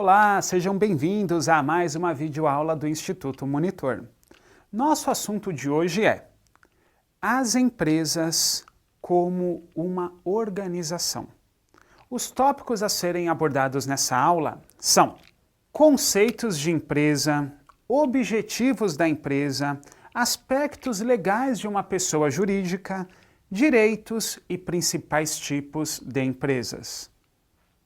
Olá, sejam bem-vindos a mais uma videoaula do Instituto Monitor. Nosso assunto de hoje é as empresas como uma organização. Os tópicos a serem abordados nessa aula são conceitos de empresa, objetivos da empresa, aspectos legais de uma pessoa jurídica, direitos e principais tipos de empresas.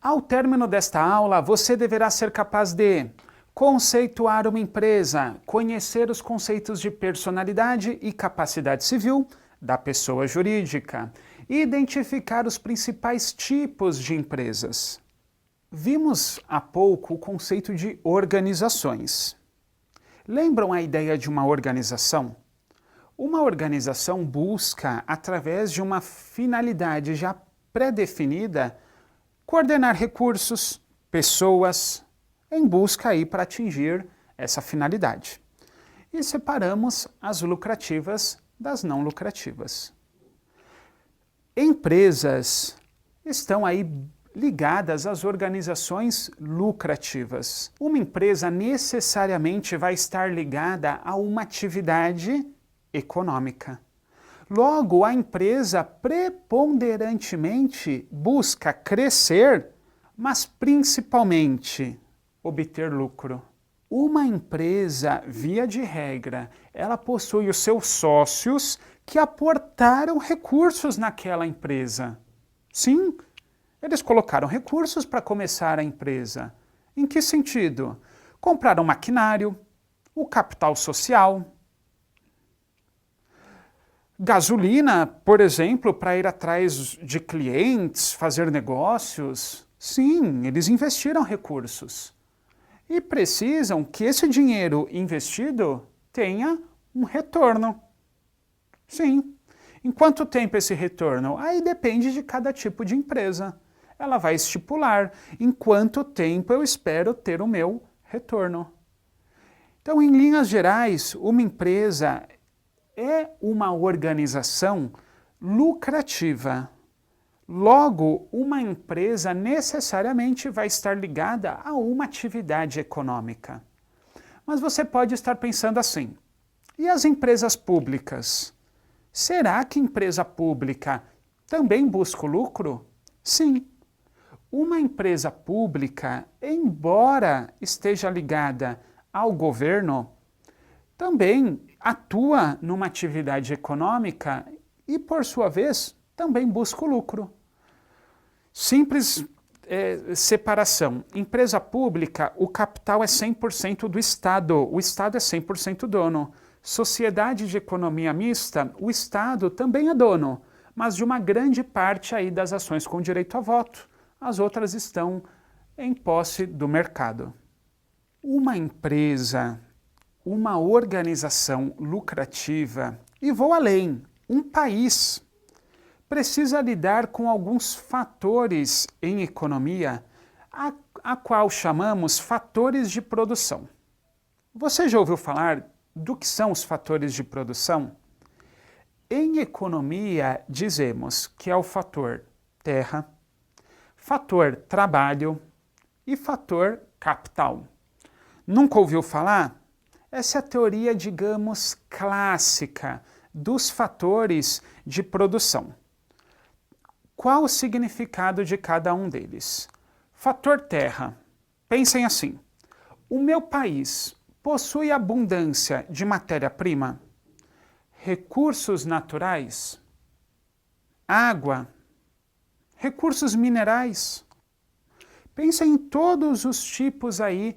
Ao término desta aula, você deverá ser capaz de conceituar uma empresa, conhecer os conceitos de personalidade e capacidade civil da pessoa jurídica, e identificar os principais tipos de empresas. Vimos há pouco o conceito de organizações. Lembram a ideia de uma organização? Uma organização busca, através de uma finalidade já pré-definida, coordenar recursos, pessoas, em busca aí para atingir essa finalidade. E separamos as lucrativas das não lucrativas. Empresas estão aí ligadas às organizações lucrativas. Uma empresa necessariamente vai estar ligada a uma atividade econômica. Logo, a empresa preponderantemente busca crescer, mas principalmente obter lucro. Uma empresa, via de regra, ela possui os seus sócios que aportaram recursos naquela empresa. Sim, eles colocaram recursos para começar a empresa. Em que sentido? Compraram maquinário, o capital social, gasolina, por exemplo, para ir atrás de clientes, fazer negócios. Sim, eles investiram recursos. E precisam que esse dinheiro investido tenha um retorno. Sim. Em quanto tempo esse retorno? Aí depende de cada tipo de empresa. Ela vai estipular em quanto tempo eu espero ter o meu retorno. Então, em linhas gerais, uma empresa é uma organização lucrativa. Logo, uma empresa necessariamente vai estar ligada a uma atividade econômica. Mas você pode estar pensando assim, e as empresas públicas? Será que empresa pública também busca o lucro? Sim. Uma empresa pública, embora esteja ligada ao governo, também atua numa atividade econômica e, por sua vez, também busca o lucro. Simples separação. Empresa pública, o capital é 100% do Estado, o Estado é 100% dono. Sociedade de economia mista, o Estado também é dono, mas de uma grande parte aí das ações com direito a voto. As outras estão em posse do mercado. Uma empresa, uma organização lucrativa, e vou além, um país, precisa lidar com alguns fatores em economia, a qual chamamos fatores de produção. Você já ouviu falar do que são os fatores de produção? Em economia, dizemos que é o fator terra, fator trabalho e fator capital. Nunca ouviu falar? Essa é a teoria, digamos, clássica dos fatores de produção. Qual o significado de cada um deles? Fator terra. Pensem assim, o meu país possui abundância de matéria-prima, recursos naturais, água, recursos minerais. Pensem em todos os tipos aí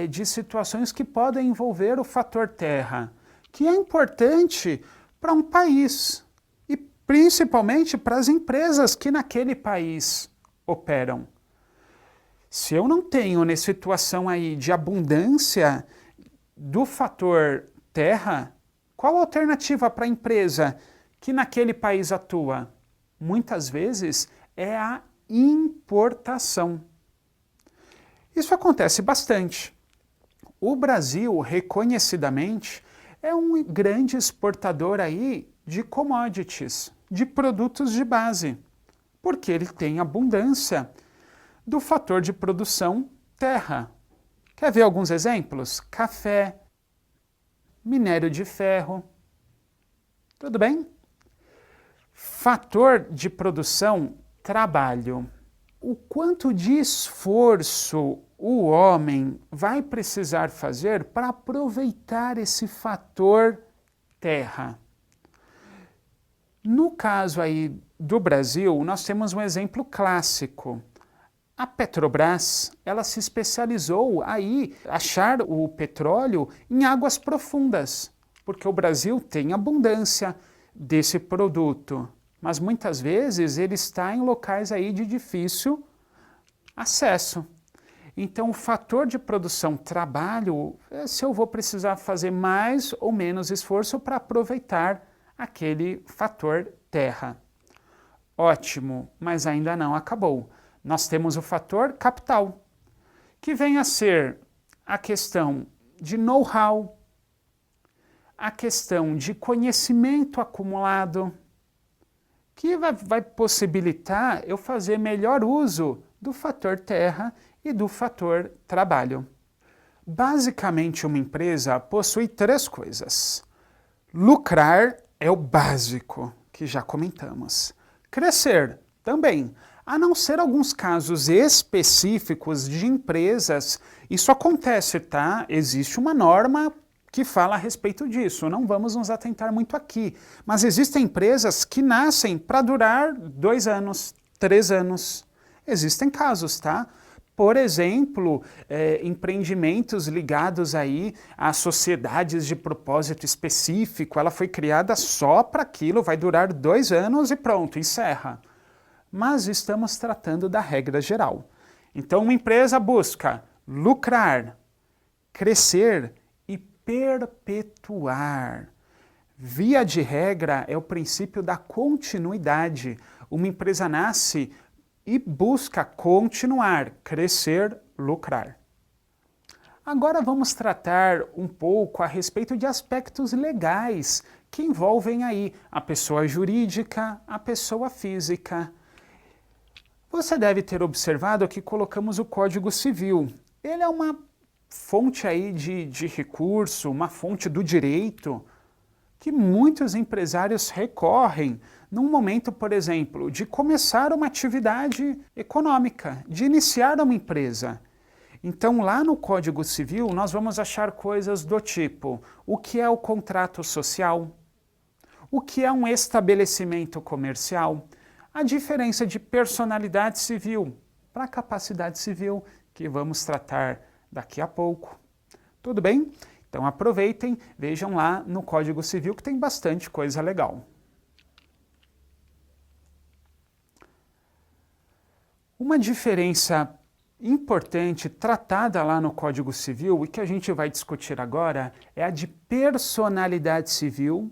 de situações que podem envolver o fator terra, que é importante para um país e principalmente para as empresas que naquele país operam. Se eu não tenho nessa situação aí de abundância do fator terra, qual a alternativa para a empresa que naquele país atua? Muitas vezes é a importação. Isso acontece bastante. O Brasil, reconhecidamente, é um grande exportador aí de commodities, de produtos de base, porque ele tem abundância do fator de produção terra. Quer ver alguns exemplos? Café, minério de ferro. Tudo bem? Fator de produção, trabalho. O quanto de esforço o homem vai precisar fazer para aproveitar esse fator terra? No caso aí do Brasil, nós temos um exemplo clássico. A Petrobras, ela se especializou aí achar o petróleo em águas profundas, porque o Brasil tem abundância desse produto, mas muitas vezes ele está em locais aí de difícil acesso. Então, o fator de produção trabalho é se eu vou precisar fazer mais ou menos esforço para aproveitar aquele fator terra. Ótimo, mas ainda não acabou. Nós temos o fator capital, que vem a ser a questão de know-how, a questão de conhecimento acumulado, que vai possibilitar eu fazer melhor uso do fator terra e do fator trabalho. Basicamente, uma empresa possui três coisas. Lucrar é o básico, que já comentamos. Crescer, também. A não ser alguns casos específicos de empresas, isso acontece, tá? Existe uma norma que fala a respeito disso, não vamos nos atentar muito aqui. Mas existem empresas que nascem para durar 2 anos, 3 anos. Existem casos, tá? Por exemplo, empreendimentos ligados aí a sociedades de propósito específico, ela foi criada só para aquilo, vai durar 2 anos e pronto, encerra. Mas estamos tratando da regra geral. Então, uma empresa busca lucrar, crescer e perpetuar. Via de regra, é o princípio da continuidade. Uma empresa nasce e busca continuar, crescer, lucrar. Agora vamos tratar um pouco a respeito de aspectos legais que envolvem aí a pessoa jurídica, a pessoa física. Você deve ter observado que colocamos o Código Civil. Ele é uma fonte aí de recurso, uma fonte do direito, que muitos empresários recorrem num momento, por exemplo, de começar uma atividade econômica, de iniciar uma empresa. Então, lá no Código Civil, nós vamos achar coisas do tipo: o que é o contrato social? O que é um estabelecimento comercial? A diferença de personalidade civil para capacidade civil, que vamos tratar daqui a pouco. Tudo bem? Então aproveitem, vejam lá no Código Civil que tem bastante coisa legal. Uma diferença importante tratada lá no Código Civil e que a gente vai discutir agora é a de personalidade civil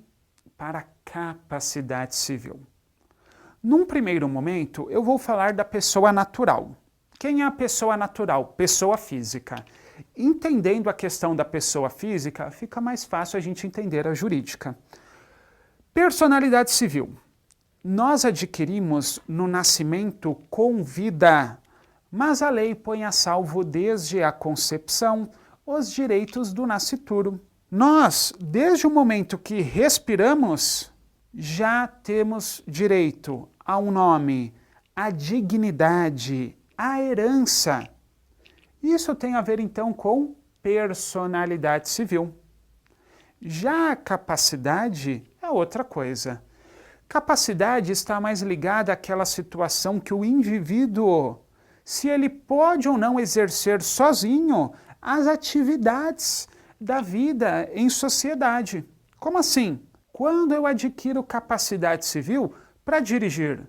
para capacidade civil. Num primeiro momento, eu vou falar da pessoa natural. Quem é a pessoa natural? Pessoa física. Entendendo a questão da pessoa física, fica mais fácil a gente entender a jurídica. Personalidade civil. Nós adquirimos no nascimento com vida, mas a lei põe a salvo desde a concepção os direitos do nascituro. Nós, desde o momento que respiramos, já temos direito a um nome, à dignidade, à herança. Isso tem a ver então com personalidade civil. Já a capacidade é outra coisa. Capacidade está mais ligada àquela situação que o indivíduo, se ele pode ou não exercer sozinho as atividades da vida em sociedade. Como assim? Quando eu adquiro capacidade civil para dirigir,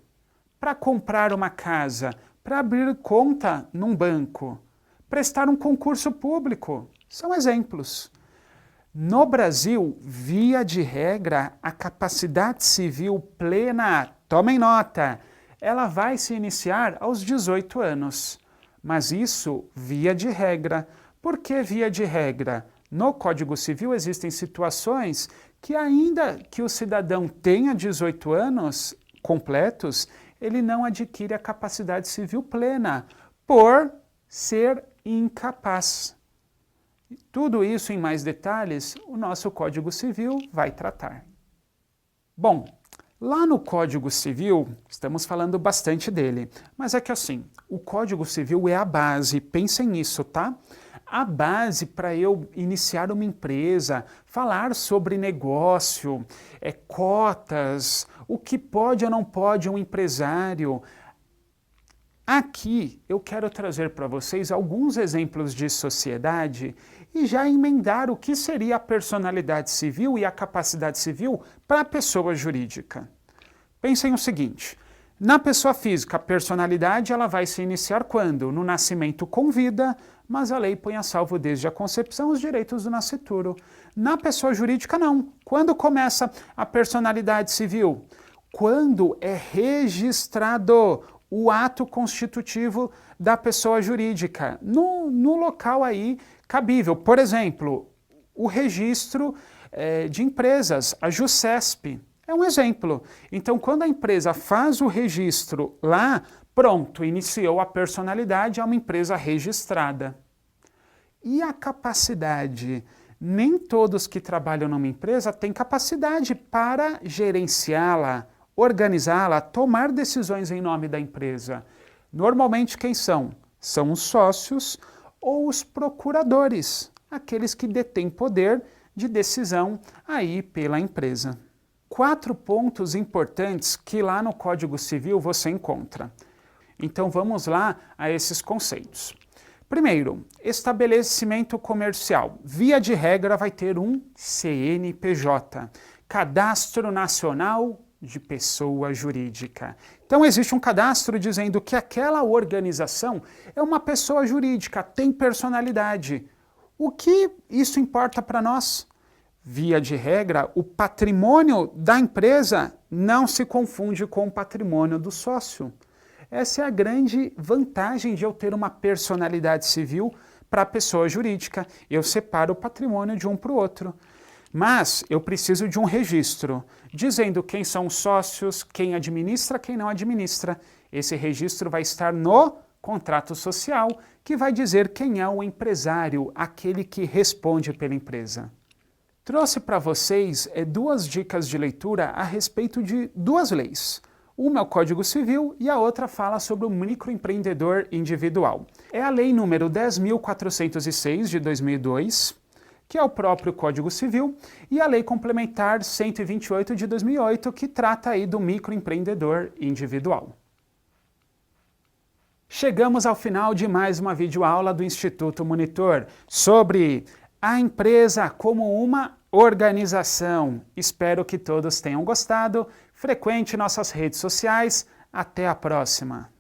para comprar uma casa, para abrir conta num banco, prestar um concurso público, são exemplos. No Brasil, via de regra, a capacidade civil plena, tomem nota, ela vai se iniciar aos 18 anos. Mas isso, via de regra. Por que via de regra? No Código Civil existem situações que ainda que o cidadão tenha 18 anos completos, ele não adquire a capacidade civil plena, por ser incapaz. Tudo isso em mais detalhes, o nosso Código Civil vai tratar. Bom, lá no Código Civil, estamos falando bastante dele, mas é que assim, o Código Civil é a base, pensem nisso, tá? A base para eu iniciar uma empresa, falar sobre negócio, cotas, o que pode ou não pode um empresário. Aqui eu quero trazer para vocês alguns exemplos de sociedade e já emendar o que seria a personalidade civil e a capacidade civil para a pessoa jurídica. Pensem o seguinte, na pessoa física, a personalidade ela vai se iniciar quando? No nascimento com vida, mas a lei põe a salvo desde a concepção os direitos do nascituro. Na pessoa jurídica, não. Quando começa a personalidade civil? Quando é registrado o ato constitutivo da pessoa jurídica, no local aí cabível. Por exemplo, o registro de empresas, a JuSesp, é um exemplo. Então, quando a empresa faz o registro lá, pronto, iniciou a personalidade, é uma empresa registrada. E a capacidade? Nem todos que trabalham numa empresa têm capacidade para gerenciá-la, organizá-la, tomar decisões em nome da empresa. Normalmente quem são? São os sócios ou os procuradores, aqueles que detêm poder de decisão aí pela empresa. 4 pontos importantes que lá no Código Civil você encontra. Então vamos lá a esses conceitos. Primeiro, estabelecimento comercial. Via de regra vai ter um CNPJ, Cadastro Nacional de Pessoa Jurídica. Então existe um cadastro dizendo que aquela organização é uma pessoa jurídica, tem personalidade. O que isso importa para nós? Via de regra, o patrimônio da empresa não se confunde com o patrimônio do sócio. Essa é a grande vantagem de eu ter uma personalidade civil para a pessoa jurídica. Eu separo o patrimônio de um para o outro. Mas eu preciso de um registro, dizendo quem são os sócios, quem administra, quem não administra. Esse registro vai estar no contrato social, que vai dizer quem é o empresário, aquele que responde pela empresa. Trouxe para vocês 2 dicas de leitura a respeito de 2 leis. Uma é o Código Civil e a outra fala sobre o microempreendedor individual. É a lei número 10.406 de 2002, que é o próprio Código Civil, e a lei complementar 128 de 2008, que trata aí do microempreendedor individual. Chegamos ao final de mais uma videoaula do Instituto Monitor sobre a empresa como uma organização. Espero que todos tenham gostado. Frequente nossas redes sociais. Até a próxima!